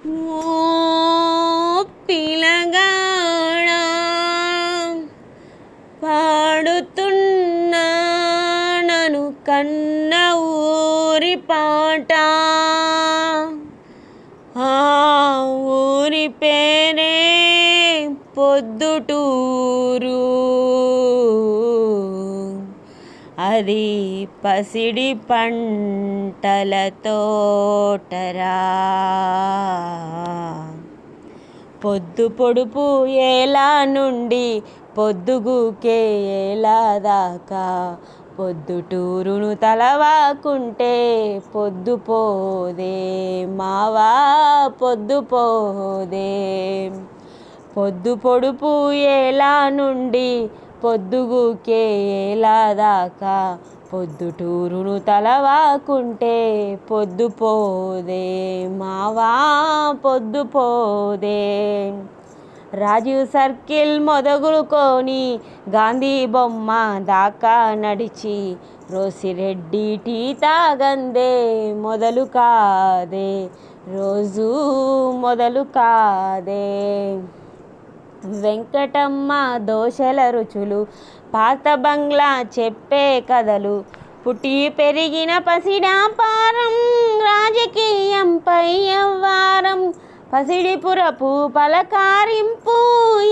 ఓ పిలగాడా పాడుతున్నా నన్ను కన్న ఊరి పాట. ఆ ఊరి పేరే పొద్దుటూరు, అది పసిడి పంటల తోటరా. పొద్దు పొడుపు ఏలా నుండి పొద్దుగుకే ఏలా దాకా పొద్దుటూరును తలవాకుంటే పొద్దుపోదే మావా పొద్దుపోదే. పొద్దు పొడుపు ఏలా నుండి పొద్దుగుకే ఏలా దాకా పొద్దుటూరును తలవాకుంటే పొద్దుపోదే మావా పొద్దుపోదే. రాజీవ్ సర్కిల్ మొదలుకొని గాంధీ బొమ్మ దాకా నడిచి రోసిరెడ్డి టీ తాగందే మొదలు కాదే రోజు మొదలు కాదే. వెంకటమ్మ దోశల రుచులు, పాత బంగ్లా చెప్పే కథలు, పుట్టి పెరిగిన పసిడాపారం, రాజకీయంపై యవ్వారం, పసిడిపురపు పలకారింపు,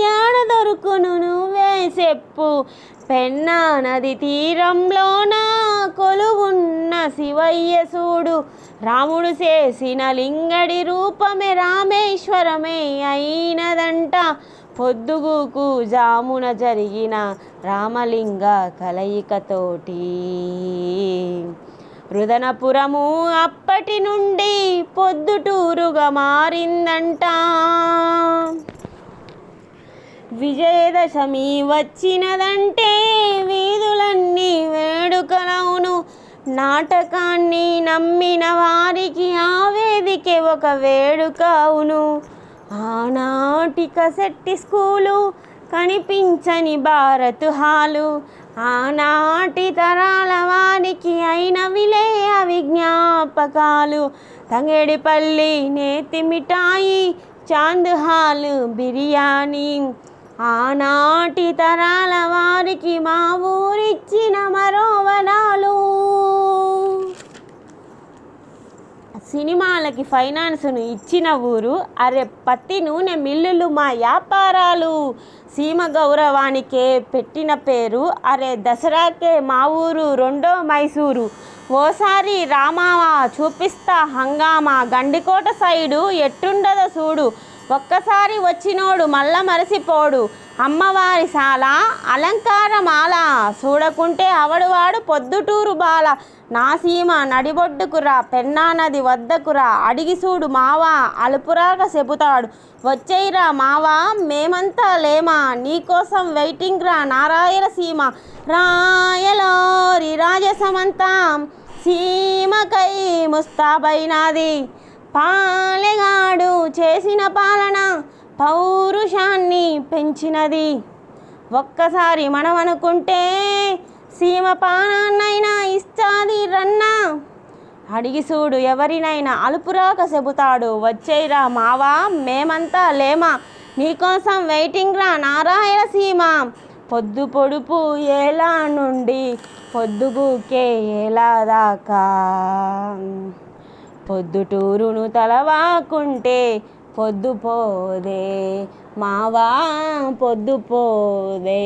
యాడ దొరుకును నువ్వే చెప్పు. పెన్నా నది తీరంలోన కొలువున్న శివయ్య సూడు, రాముడు చేసిన లింగడి రూపమే రామేశ్వరమే అయినదంట. పొద్దుగుకు జామున జరిగిన రామలింగ కలయికతోటి రుదనపురము అప్పటి నుండి పొద్దుటూరుగా మారిందంట. విజయదశమి వచ్చినదంటే వీధులన్నీ వేడుకలవును. నాటకాన్ని నమ్మిన వారికి ఆ వేదికే ఒక వేడుక అవును. ఆనాటి కసెట్టి స్కూలు, కనిపించని భారత్ హాలు, ఆనాటి తరాల వారికి అయినవిలే అవి జ్ఞాపకాలు. తంగేడిపల్లి నేతి మిఠాయి, చాంద్ హాల్ బిర్యానీ, ఆనాటి తరాల వారికి మా ఊరిచ్చిన మరో వనాలు. సినిమాలకి ఫైనాన్స్ను ఇచ్చిన ఊరు, అరే పత్తి నూనె మిల్లులు మా వ్యాపారాలు. సీమ గౌరవానికే పెట్టిన పేరు, అరే దసరాకే మా ఊరు రెండో మైసూరు. ఓసారి రామావా చూపిస్తా హంగామా, గండికోట సైడు ఎట్టుండదో చూడు, ఒక్కసారి వచ్చినోడు మళ్ళా మరసిపోడు. అమ్మవారి సాల అలంకారమాల, చూడకుంటే అవడువాడు పొద్దుటూరు బాల. నా సీమ నడిబొడ్డుకురా, పెన్నా నది వద్దకురా, అడిగి చూడు మావా అలుపురాక చెబుతాడు. వచ్చేయిరా మావా మేమంతా లేమా, నీకోసం వెయిటింగ్ రా నారాయలసీమ. రాయలోరి రాజసమంతా సీమకై ముస్తాబైనాది, పాలెగాడు చేసిన పాలన పౌరుషాన్ని పెంచినది. ఒక్కసారి మనం అనుకుంటే సీమ పానాన్నైనా ఇస్తాది రన్నా, అడిగి చూడు ఎవరినైనా అలుపురాక చెబుతాడు. వచ్చేయిరా మావా మేమంతా లేమా, నీకోసం వెయిటింగ్ రా నారాయలసీమ. పొద్దు పొడుపు ఏలా నుండి పొద్దుగుకే ఏలా దాకా పొద్దుటూరును తలవాకుంటే పొద్దుపోదే మావా పొద్దుపోదే.